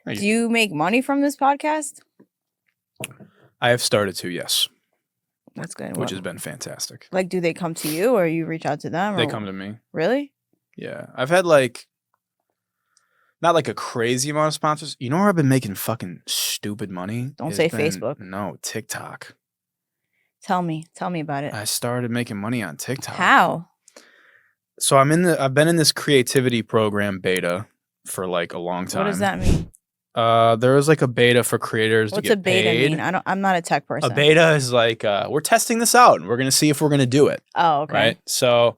Thank Do you make money from this podcast? I have started to, yes. That's good. Which has been fantastic. Like, do they come to you or you reach out to them? They come to me. Really? Yeah. I've had like, not like a crazy amount of sponsors. You know where I've been making fucking stupid money? Don't say Facebook. No, TikTok. Tell me about it. I started making money on TikTok. How? So I've been in this creativity program beta for like a long time. What does that mean? There is like a beta for creators to get paid. What's a beta mean? I'm not a tech person. A beta is like we're testing this out and we're gonna see if we're gonna do it. Oh, okay. Right. So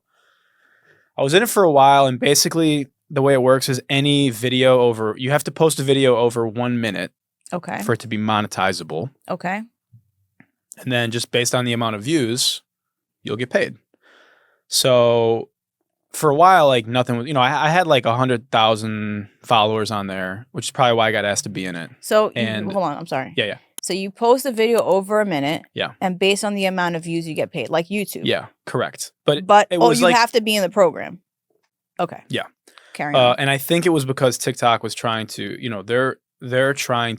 I was in it for a while, and basically the way it works is you have to post a video over 1 minute. Okay. For it to be monetizable. Okay. And then just based on the amount of views, you'll get paid. So for a while, like nothing was, I had like 100,000 followers on there, which is probably why I got asked to be in it. So hold on, I'm sorry. Yeah. So you post a video over a minute. Yeah. And based on the amount of views you get paid, like YouTube. Yeah, correct. But it was you have to be in the program. Okay. Yeah. Carry on. And I think it was because TikTok was trying to, they're trying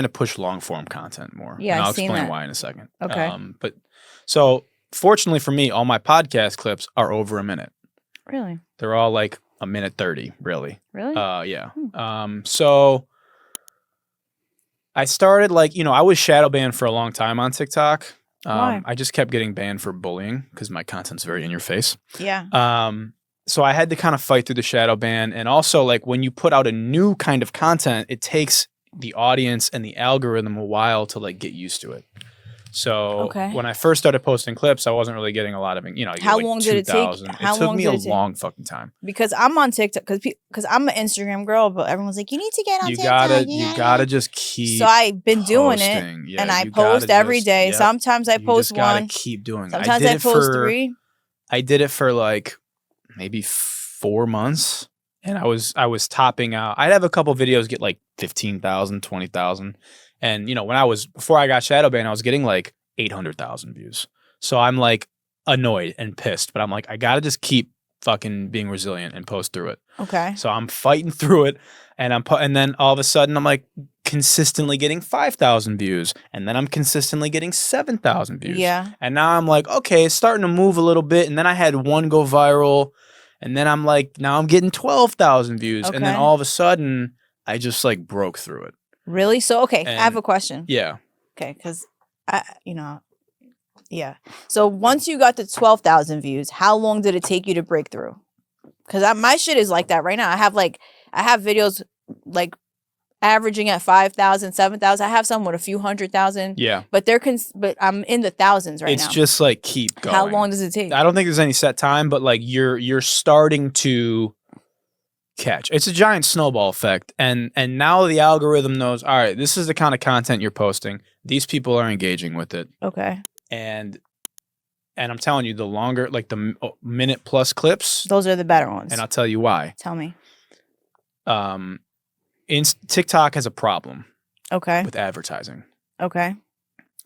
to push long form content more. Yeah, and I'll I've seen explain that. why in a second. Okay. But so fortunately for me, all my podcast clips are over a minute. Really? They're all like a minute 30, really. Really? Yeah. So I started I was shadow banned for a long time on TikTok. Why? I just kept getting banned for bullying because my content's very in your face. Yeah. So I had to kind of fight through the shadow ban. And also like when you put out a new kind of content, it takes the audience and the algorithm a while to like get used to it. So when I first started posting clips, I wasn't really getting a lot of, how long did it take? It took me a long fucking time. Because I'm on TikTok, because I'm an Instagram girl, but everyone's like, you need to get on TikTok. You gotta just keep. So I've been doing it, and I post every day. Sometimes I post one. Keep doing it. Sometimes I post 3. I did it for like maybe 4 months, and I was topping out. I'd have a couple videos get like 15,000, 20,000. And, before I got shadow banned, I was getting like 800,000 views. So I'm like annoyed and pissed, but I'm like, I got to just keep fucking being resilient and post through it. Okay. So I'm fighting through it, and and then all of a sudden I'm like consistently getting 5,000 views, and then I'm consistently getting 7,000 views. Yeah. And now I'm like, okay, it's starting to move a little bit. And then I had one go viral, and then I'm like, now I'm getting 12,000 views. Okay. And then all of a sudden I just like broke through it. Really? So, okay, I have a question. Yeah. Okay, because, yeah. So once you got to 12,000 views, how long did it take you to break through? Because my shit is like that right now. I have videos like averaging at 5,000, 7,000. I have some with a few 100,000. Yeah. But but I'm in the thousands right now. It's just like keep going. How long does it take? I don't think there's any set time, but like you're starting to catch. It's a giant snowball effect, and now the algorithm knows, all right, this is the kind of content you're posting. These people are engaging with it. Okay. And I'm telling you, the longer, like the minute plus clips, those are the better ones. And I'll tell you why. Tell me. TikTok has a problem. Okay. With advertising. Okay.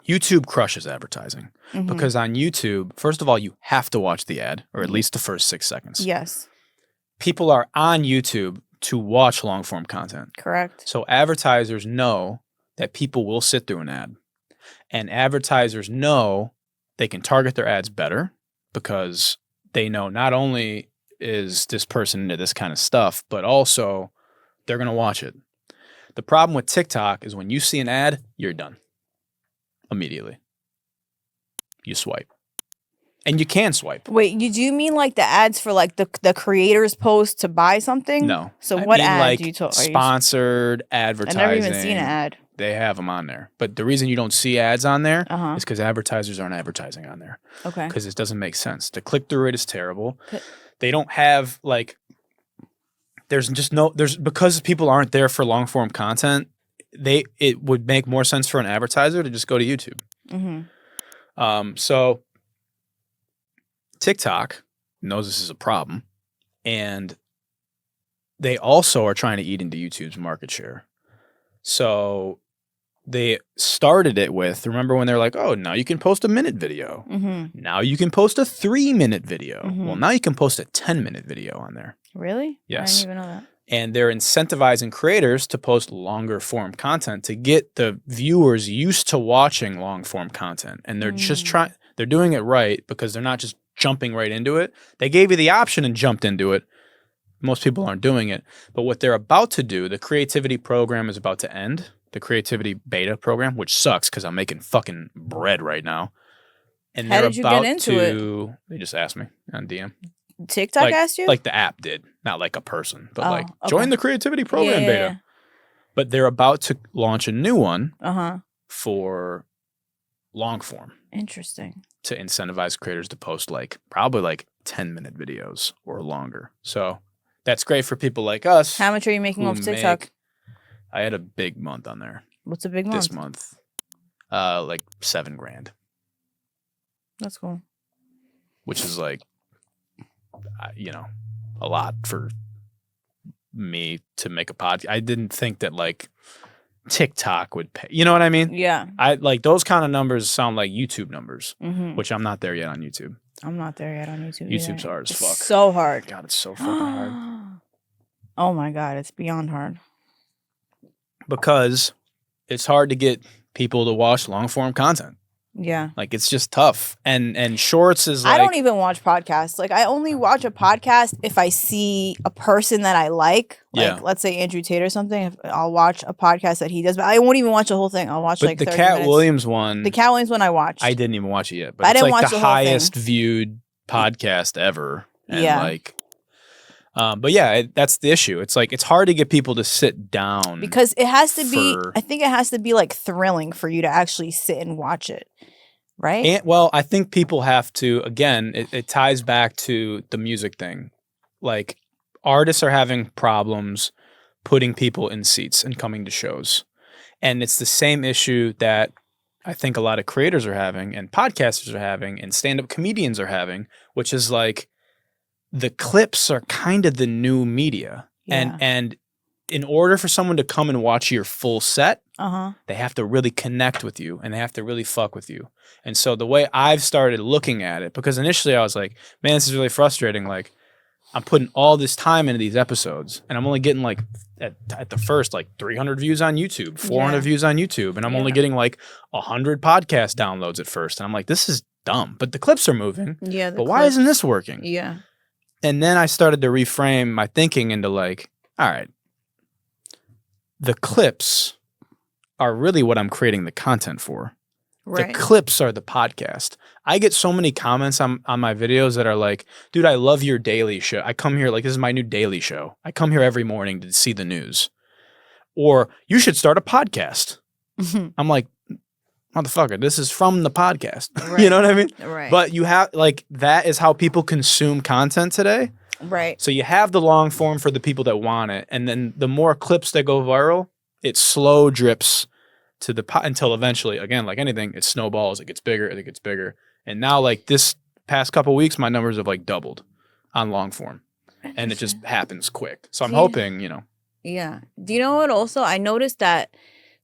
YouTube crushes advertising because on YouTube, first of all, you have to watch the ad, or at least the first 6 seconds. Yes. People are on YouTube to watch long form content. Correct. So advertisers know that people will sit through an ad, and advertisers know they can target their ads better because they know not only is this person into this kind of stuff, but also they're going to watch it. The problem with TikTok is when you see an ad, you're done immediately. You swipe. And you can swipe. Wait, do you mean like the ads for like the creators post to buy something? No. So what ad like do you talk? Sponsored advertising. I've never even seen an ad. They have them on there. But the reason you don't see ads on there is because advertisers aren't advertising on there. Okay. Because it doesn't make sense. The click-through rate is terrible. They don't have like, because people aren't there for long-form content, it would make more sense for an advertiser to just go to YouTube. So TikTok knows this is a problem, and they also are trying to eat into YouTube's market share. So they started it with, remember when they're like, oh, now you can post a minute video. Now you can post a 3-minute video. Well, now you can post a 10-minute video on there. Really? Yes. I didn't even know that. And they're incentivizing creators to post longer form content to get the viewers used to watching long form content. And they're just they're doing it right because they're not just jumping right into it. They gave you the option and jumped into it. Most people aren't doing it. But what they're about to do, the creativity program is about to end. The creativity beta program, which sucks because I'm making fucking bread right now. And How did you get into it? They just asked me on DM. TikTok asked you? Like the app did, not like a person, but join the creativity program beta. Yeah. But they're about to launch a new one for long form. Interesting. To incentivize creators to post probably 10-minute videos or longer. So that's great for people like us. How much are you making off TikTok? I had a big month on there. What's a big month? This month, like $7,000. That's cool. Which is a lot for me to make a podcast. I didn't think that TikTok would pay. You know what I mean? Yeah. I those kind of numbers sound like YouTube numbers, which I'm not there yet on YouTube. I'm not there yet on YouTube. YouTube's hard as fuck. So hard. God, it's so fucking hard. Oh my God, it's beyond hard. Because it's hard to get people to watch long form content. Yeah. It's just tough. And shorts is I don't even watch podcasts. I only watch a podcast if I see a person that I like. Let's say Andrew Tate or something. I'll watch a podcast that he does, but I won't even watch the whole thing. I'll watch the 30 Cat minutes. Williams one. The Cat Williams one I watched. I didn't even watch it yet, but I it's didn't watch the whole highest thing. viewed podcast ever. And yeah. But yeah, that's the issue. It's it's hard to get people to sit down. Because it has to be, I think it has to be thrilling for you to actually sit and watch it. Right? And, I think people have to, again, it ties back to the music thing. Artists are having problems putting people in seats and coming to shows. And it's the same issue that I think a lot of creators are having and podcasters are having and stand-up comedians are having, which is the clips are kind of the new media. Yeah. And in order for someone to come and watch your full set, they have to really connect with you and they have to really fuck with you. And so the way I've started looking at it, because initially I was like, man, this is really frustrating. I'm putting all this time into these episodes and I'm only getting at the first 300 views on YouTube, 400 views on YouTube. And I'm only getting 100 podcast downloads at first. And I'm like, this is dumb, but the clips are moving. Yeah. But why isn't this working? Yeah. And then I started to reframe my thinking into all right, the clips are really what I'm creating the content for. Right. The clips are the podcast. I get so many comments on my videos that are dude, I love your daily show. I come here, this is my new daily show. I come here every morning to see the news. Or you should start a podcast. I'm like, motherfucker, this is from the podcast. Right. You know what I mean? Right. But you have, that is how people consume content today. Right. So you have the long form for the people that want it. And then the more clips that go viral, it slow drips to until eventually, again, like anything, it snowballs, it gets bigger, it gets bigger. And now this past couple weeks, my numbers have doubled on long form. And it just happens quick. So I'm hoping, Yeah. Do you know what also? I noticed that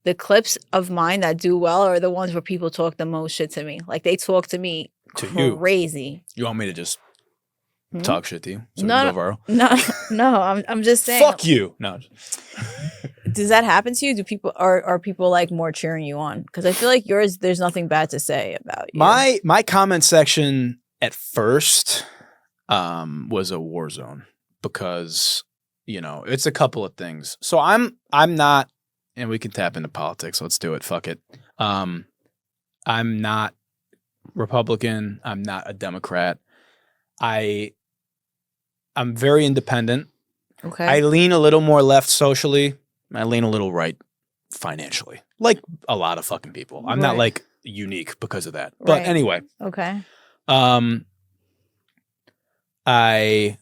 the clips of mine that do well are the ones where people talk the most shit to me. They talk to me crazy. You want me to just talk shit to you so no, we can go viral? No, I'm just saying. Fuck you. No. Does that happen to you? Do people are people more cheering you on? Because I feel yours, there's nothing bad to say about you. My comment section at first was a war zone because it's a couple of things. So I'm not, and we can tap into politics. Let's do it. Fuck it. I'm not Republican. I'm not a Democrat. I'm very independent. Okay. I lean a little more left socially. I lean a little right financially, like a lot of fucking people. I'm not unique because of that. But anyway. Okay. I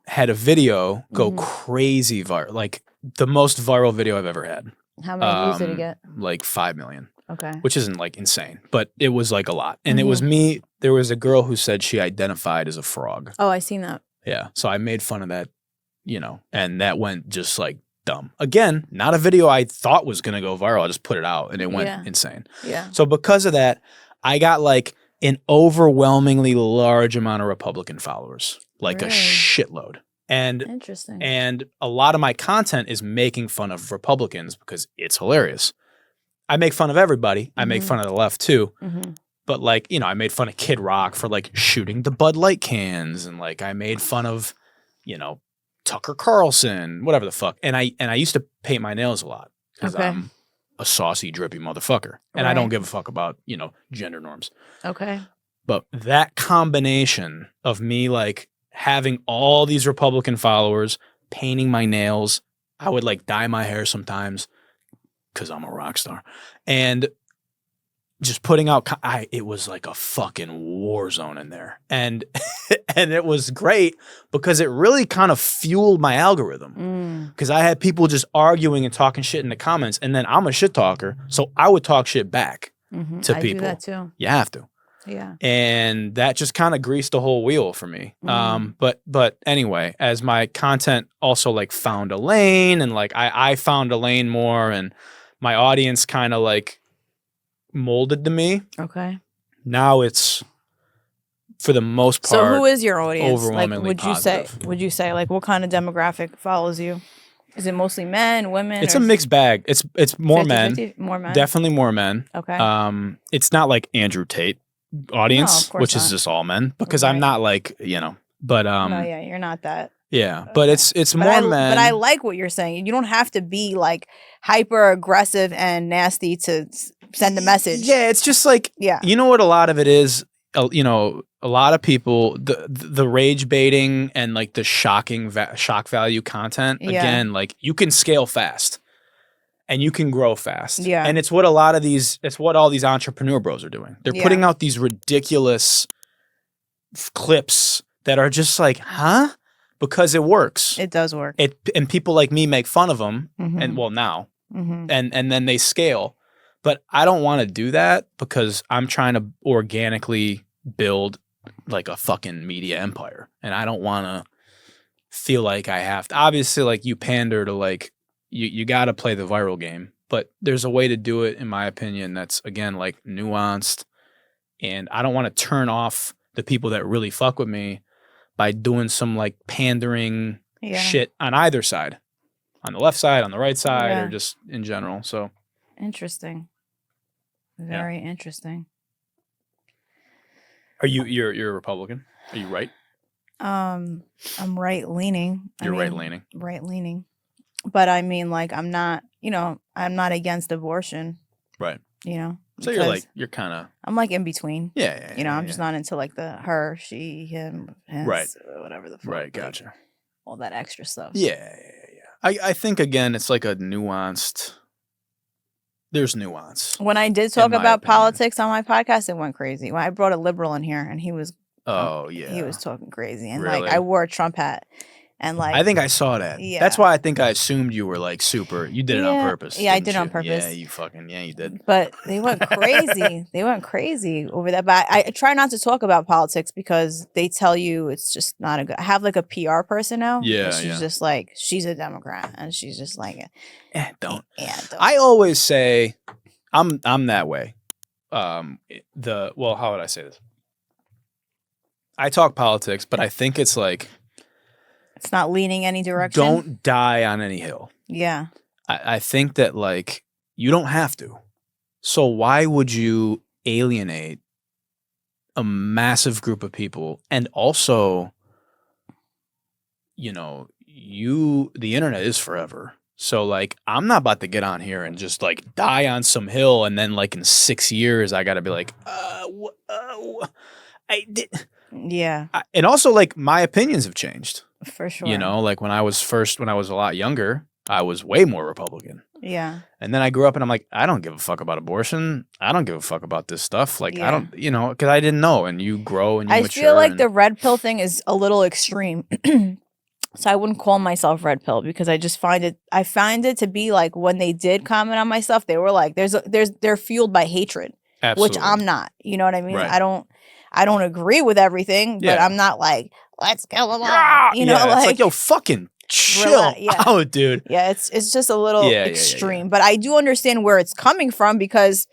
had a video go crazy viral, the most viral video I've ever had. How many views did it get? 5 million. Okay. Which isn't insane, but it was a lot. And it was me. There was a girl who said she identified as a frog. Oh, I seen that. Yeah. So I made fun of that, and that went just dumb. Again, not a video I thought was going to go viral. I just put it out and it went insane. Yeah. So because of that, I got an overwhelmingly large amount of Republican followers, a shitload. And Interesting. and a lot of my content is making fun of Republicans because it's hilarious. I make fun of everybody. I make fun of the left too. But like, you know, I made fun of Kid Rock for like shooting the Bud Light cans, and like I made fun of, you know, Tucker Carlson, whatever the fuck. And I used to paint my nails a lot because I'm a saucy, drippy motherfucker. And I don't give a fuck about, you know, gender norms. Okay. But that combination of me like having all these Republican followers, painting my nails, I would like dye my hair sometimes because I'm a rock star, and just putting out, it was like a fucking war zone in there. And and it was great because it really kind of fueled my algorithm. Because I had people just arguing and talking shit in the comments, and then I'm a shit talker, so I would talk shit back to people. I do that too. You have to. Yeah. And that just kind of greased the whole wheel for me. But anyway, as my content also like found a lane, and like I found a lane more, and my audience kind of like molded to me. Okay. Now it's, for the most part, so who is your audience? overwhelmingly like, would you say like what kind of demographic follows you? Is it mostly men, women? It's a mixed bag. It's more 50, men. 50? More men. Definitely more men. Okay. It's not like Andrew Tate audience, No, of course which not. is just all men, because I'm not like, you know, but no, yeah, you're not that. yeah, but it's But more men. But I like what you're saying. You don't have to be like hyper aggressive and nasty to send the message. Yeah, it's just like, Yeah. you know what a lot of it is? You know, a lot of people, the rage baiting and like the shock value content, Yeah. again, like you can scale fast and you can grow fast. Yeah. And it's what it's what all these entrepreneur bros are doing. They're putting out these ridiculous clips that are just like, huh? Because it works. It does work. And people like me make fun of them, and well, now, Mm-hmm. and then they scale. But I don't want to do that because I'm trying to organically build like a fucking media empire, and I don't want to feel like I have to. Obviously, like you pander to like you got to play the viral game, but there's a way to do it, in my opinion, that's again like nuanced, and I don't want to turn off the people that really fuck with me by doing some like pandering shit on either side, on the left side, on the right side, or just in general. So interesting. Very interesting. Are you're a Republican? Are you right? I'm right leaning. You're right leaning. Right leaning. But I mean, like, I'm not, you know, I'm not against abortion. Right. You know? So you're kind of. I'm like in between. Yeah. You know, I'm just not into like the her, she, him, his, right. Whatever the fuck. Right. Like, Gotcha. all that extra stuff. Yeah. I think again, it's like a nuanced. There's nuance. When I did talk about politics on my podcast, it went crazy. When I brought a liberal in here, and he was, he was talking crazy, and really? like I wore a Trump hat, and like I think I saw that. Yeah. That's why I think I assumed you were like super. You did it on purpose. Yeah, I did didn't it on you? purpose. Yeah, you did. But they went crazy. They went crazy over that. But I try not to talk about politics because they tell you it's just not a good. I have like a PR person now. Yeah, and she's just like, she's a Democrat, and she's just like, don't. Don't. I always say, I'm that way. How would I say this? I talk politics, but I think it's like, it's not leaning any direction. Don't die on any hill. Yeah. I think that like you don't have to. So why would you alienate a massive group of people? And also, you know, the internet is forever. So like I'm not about to get on here and just like die on some hill, and then like in 6 years I got to be like, I did. Yeah. And also like my opinions have changed. For sure. You know, like when I was a lot younger, I was way more Republican. Yeah. And then I grew up and I'm like, I don't give a fuck about abortion. I don't give a fuck about this stuff. Like, I don't, you know, because I didn't know. And you grow and you mature. I feel like the red pill thing is a little extreme. So I wouldn't call myself red pill because I just find it to be like when they did comment on my stuff, they were like, they're fueled by hatred. Absolutely. Which I'm not. You know what I mean? Right. I don't agree with everything, but I'm not like, let's kill them all. Yeah! You know, it's like, yo, fucking chill out, dude. Yeah, it's just a little extreme. But I do understand where it's coming from because,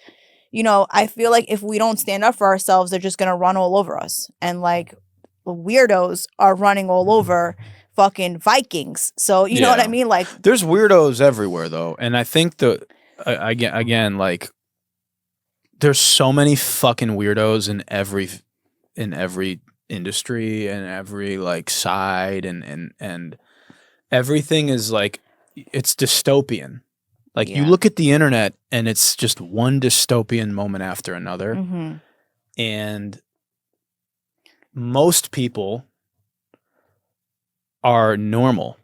you know, I feel like if we don't stand up for ourselves, they're just gonna run all over us. And like weirdos are running all over fucking Vikings. So you know what I mean? Like, there's weirdos everywhere though, and I think again, like, there's so many fucking weirdos in every industry and every like side, and everything is like, it's dystopian. Like, you look at the internet and it's just one dystopian moment after another. Mm-hmm. And most people are normal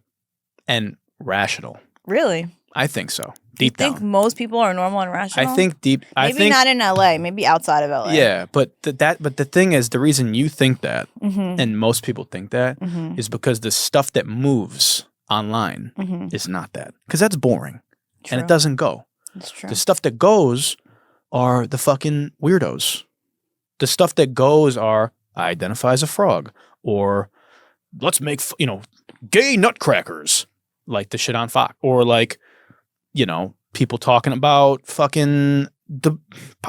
and rational. Really? I think so. Deep down. You think most people are normal and rational? I think maybe not in LA, maybe outside of LA. Yeah, but the thing is, the reason you think that, mm-hmm. and most people think that, mm-hmm. is because the stuff that moves online mm-hmm. is not that. Because that's boring. True. And it doesn't go. That's true. The stuff that goes are the fucking weirdos. The stuff that goes are, I identify as a frog, or let's make, gay nutcrackers, like the shit on Fox, or like, people talking about fucking the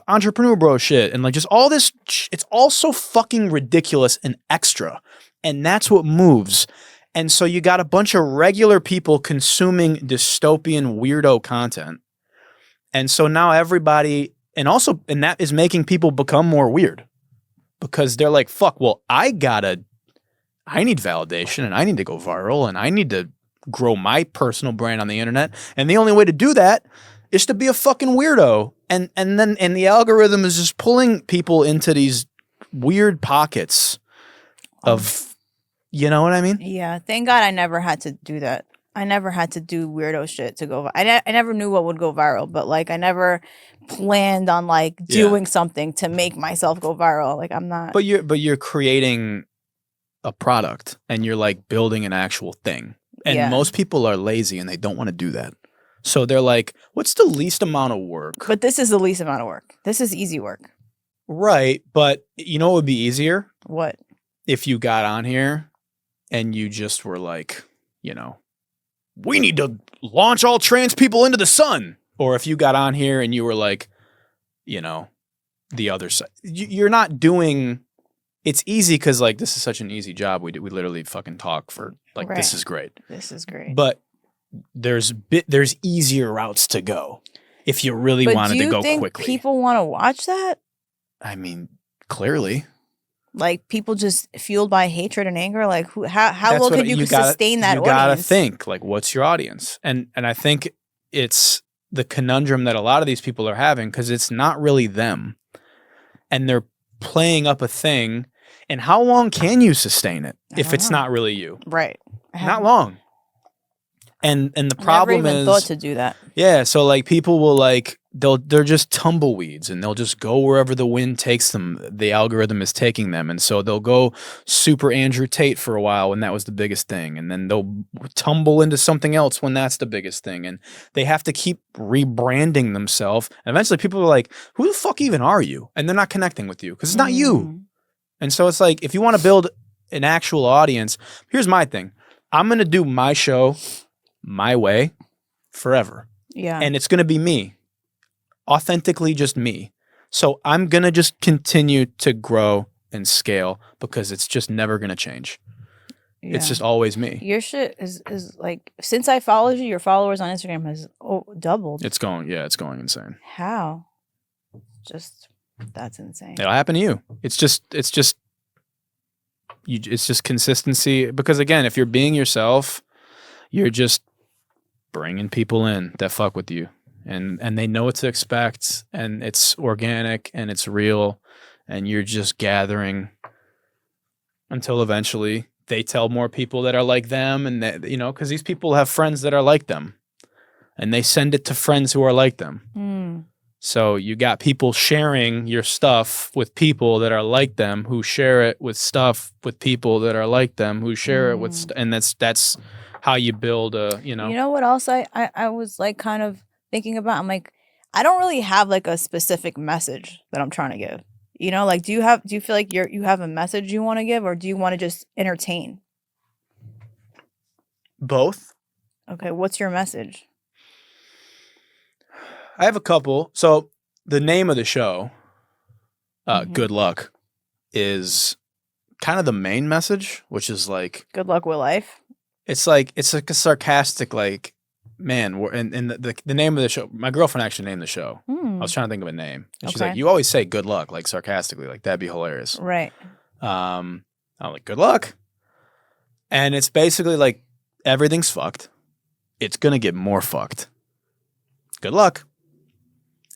entrepreneur bro shit, and like just all this, it's all so fucking ridiculous and extra. And that's what moves. And so you got a bunch of regular people consuming dystopian weirdo content. And so now everybody, and that is making people become more weird, because they're like, fuck, well, I need validation, and I need to go viral, and I need to grow my personal brand on the internet. And the only way to do that is to be a fucking weirdo. And the algorithm is just pulling people into these weird pockets of, you know what I mean? Yeah. Thank God I never had to do that. I never had to do weirdo shit to go. I never knew what would go viral, but like I never planned on like doing something to make myself go viral. Like I'm not. But you're creating a product, and you're like building an actual thing. And most people are lazy and they don't want to do that. So they're like, what's the least amount of work? But this is the least amount of work. This is easy work. Right. But you know what would be easier? What? If you got on here and you just were like, we need to launch all trans people into the sun. Or if you got on here and you were like, the other side. You're not doing... It's easy because like this is such an easy job. We literally fucking talk for like This is great. This is great. But there's easier routes to go if you really wanted to go quickly. Do you think people want to watch that? I mean, clearly. Like people just fueled by hatred and anger. Like how long could you sustain that audience? You gotta think like, what's your audience? And I think it's the conundrum that a lot of these people are having, because it's not really them, and they're playing up a thing. And how long can you sustain it if it's not really you? Right. Not long. And the problem never even is, thought to do that. Yeah, so like people will like they're just tumbleweeds, and they'll just go wherever the wind takes them. The algorithm is taking them, and so they'll go super Andrew Tate for a while when that was the biggest thing, and then they'll tumble into something else when that's the biggest thing, and they have to keep rebranding themselves. And eventually, people are like, "Who the fuck even are you?" And they're not connecting with you because it's not you. And so it's like, if you want to build an actual audience, here's my thing: I'm gonna do my show my way forever. Yeah. And it's going to be me. Authentically just me. So I'm going to just continue to grow and scale, because it's just never going to change. Yeah. It's just always me. Your shit is like, since I followed you, your followers on Instagram has doubled. It's going insane. How? That's insane. It'll happen to you. It's just consistency, because again, if you're being yourself, you're just bringing people in that fuck with you, and they know what to expect, and it's organic and it's real, and you're just gathering until eventually they tell more people that are like them, and that, because these people have friends that are like them, and they send it to friends who are like them. So you got people sharing your stuff with people that are like them, who share it with stuff with people that are like them, who share it with, and that's how you build a, You know what else I was like kind of thinking about? I'm like, I don't really have like a specific message that I'm trying to give. Like, do you feel like you have a message you want to give, or do you want to just entertain? Both. Okay, what's your message? I have a couple. So the name of the show, Good Luck, is kind of the main message, which is like, good luck with life. it's like a sarcastic, like, man, and the name of the show, my girlfriend actually named the show. I was trying to think of a name. And she's like, you always say good luck, like sarcastically, like that'd be hilarious. Right. I'm like, good luck. And it's basically like everything's fucked. It's going to get more fucked. Good luck.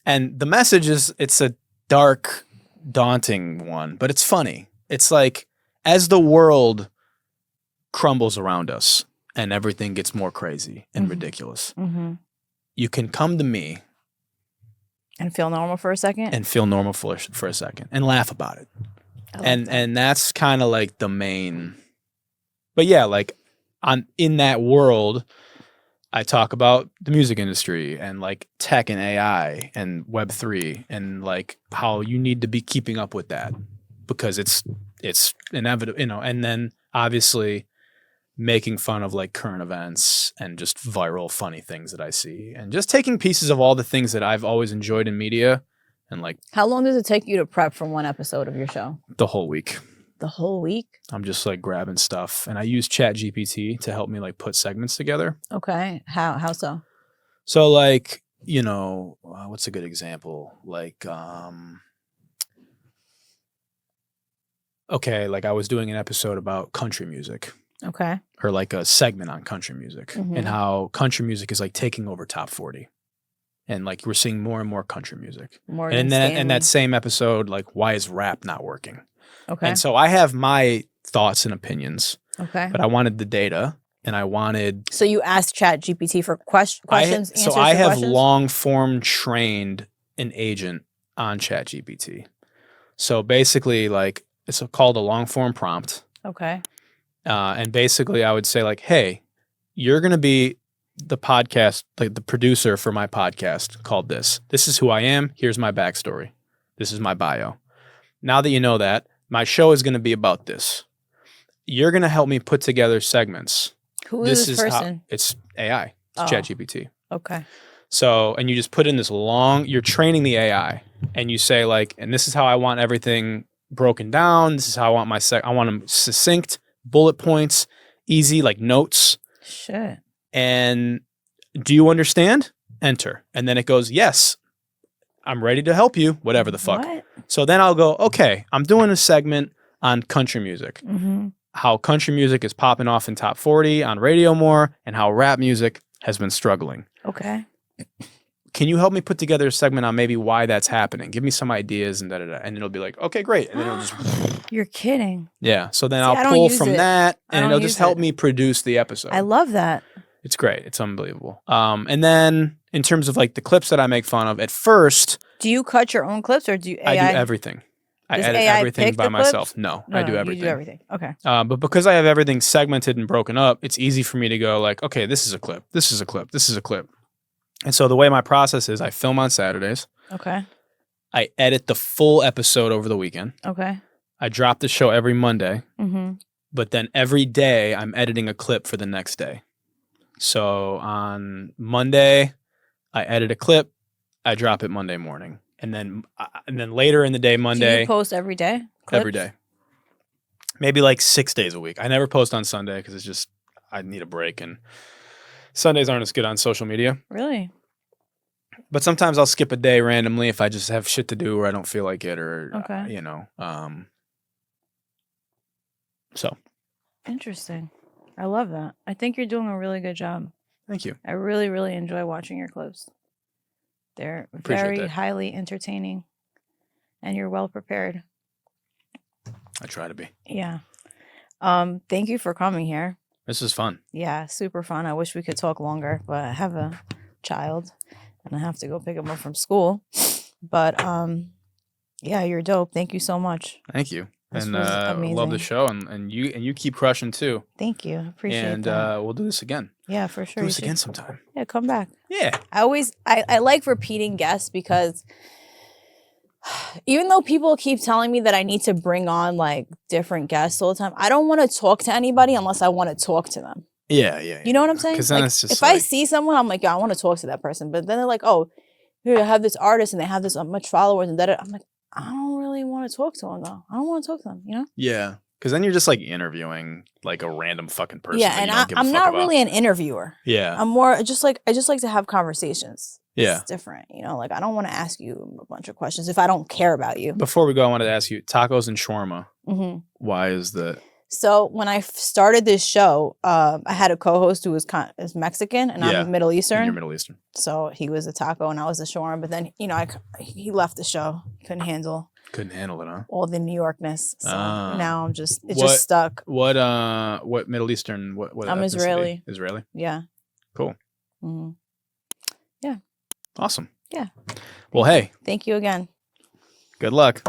And the message is, it's a dark, daunting one, but it's funny. It's like, as the world crumbles around us and everything gets more crazy and ridiculous, you can come to me and feel normal for a second for a second and laugh about it. And that's kind of like the main, but yeah, like in that world, I talk about the music industry and like tech and AI and Web3 and like how you need to be keeping up with that because it's inevitable, you know, and then obviously making fun of like current events and just viral funny things that I see and just taking pieces of all the things that I've always enjoyed in media and like. How long does it take you to prep for one episode of your show? The whole week. The whole week? I'm just like grabbing stuff and I use ChatGPT to help me like put segments together. Okay. How so? So like, you know, what's a good example? Like, okay, like I was doing an episode about country music. Okay. Or like a segment on country music and how country music is like taking over top 40. And like we're seeing more and more country music. And then in that same episode, like, why is rap not working? Okay. And so I have my thoughts and opinions. Okay. But I wanted the data and I wanted. So you asked ChatGPT for questions, answers. So I have long form trained an agent on ChatGPT. So basically, like, it's called a long form prompt. Okay. And basically I would say like, hey, you're going to be the podcast, like the producer for my podcast called this. This is who I am. Here's my backstory. This is my bio. Now that you know that, my show is going to be about this. You're going to help me put together segments. Who is this person? It's AI. It's ChatGPT. Okay. So, and you just put in this you're training the AI and you say like, and this is how I want everything broken down. This is how I want I want them succinct, bullet points, easy, like notes. Shit. And do you understand? Enter. And then it goes, yes, I'm ready to help you, whatever the fuck. What? So then I'll go, okay, I'm doing a segment on country music. How country music is popping off in top 40 on radio more and how rap music has been struggling. Okay. Can you help me put together a segment on maybe why that's happening? Give me some ideas and da-da-da. And it'll be like, okay, great. And then it'll just... You're kidding. Yeah. So then I'll pull from that and it'll just help me produce the episode. I love that. It's great. It's unbelievable. And then in terms of like the clips that I make fun of, at first... Do you cut your own clips or do you AI? I do everything. I edit everything by myself. No, I do everything. You do everything. Okay. But because I have everything segmented and broken up, it's easy for me to go like, okay, this is a clip. This is a clip. This is a clip. And so the way my process is, I film on Saturdays. Okay. I edit the full episode over the weekend. Okay. I drop the show every Monday. But then every day I'm editing a clip for the next day. So on Monday, I edit a clip. I drop it Monday morning. And then later in the day, Monday. Do you post every day? Clips? Every day. Maybe like 6 days a week. I never post on Sunday because it's just, I need a break. And Sundays aren't as good on social media. Really? But sometimes I'll skip a day randomly if I just have shit to do or I don't feel like it or, you know. So. Interesting. I love that. I think you're doing a really good job. Thank you. I really, really enjoy watching your clips. They're very highly entertaining and you're well prepared. I try to be. Yeah. Thank you for coming here. This is fun. Yeah, super fun. I wish we could talk longer, but I have a child and I have to go pick him up from school. But yeah, you're dope. Thank you so much. Thank you. And love the show and you keep crushing too. Thank you. Appreciate that. And we'll do this again. Yeah, for sure. Do this again sometime. Yeah, come back. Yeah. I like repeating guests because even though people keep telling me that I need to bring on like different guests all the time, I don't want to talk to anybody unless I want to talk to them. Yeah. You know what I'm saying? Because then it's just if I see someone, I'm like, yeah, I want to talk to that person. But then they're like, oh, here I have this artist and they have this much followers and that. I'm like, I don't really want to talk to them though. I don't want to talk to them, you know? Yeah. Because then you're just like interviewing like a random fucking person. Yeah, that and you don't give a I'm fuck not about. really an interviewer. Yeah. I'm more just like I just like to have conversations. Yeah. It's different, you know. Like I don't want to ask you a bunch of questions if I don't care about you. Before we go, I wanted to ask you tacos and shawarma. Mm-hmm. Why is that? So when I started this show, I had a co-host who was is Mexican and Yeah, I'm Middle Eastern. And you're Middle Eastern. So he was a taco and I was a shawarma. But then, you know, he left the show. Couldn't handle it, huh? all the New Yorkness. So now I'm just What- just stuck. What Middle Eastern? What I'm ethnicity? Israeli. Israeli. Yeah. Cool. Mm-hmm. Awesome. Yeah. Well, hey, Thank you again. good luck.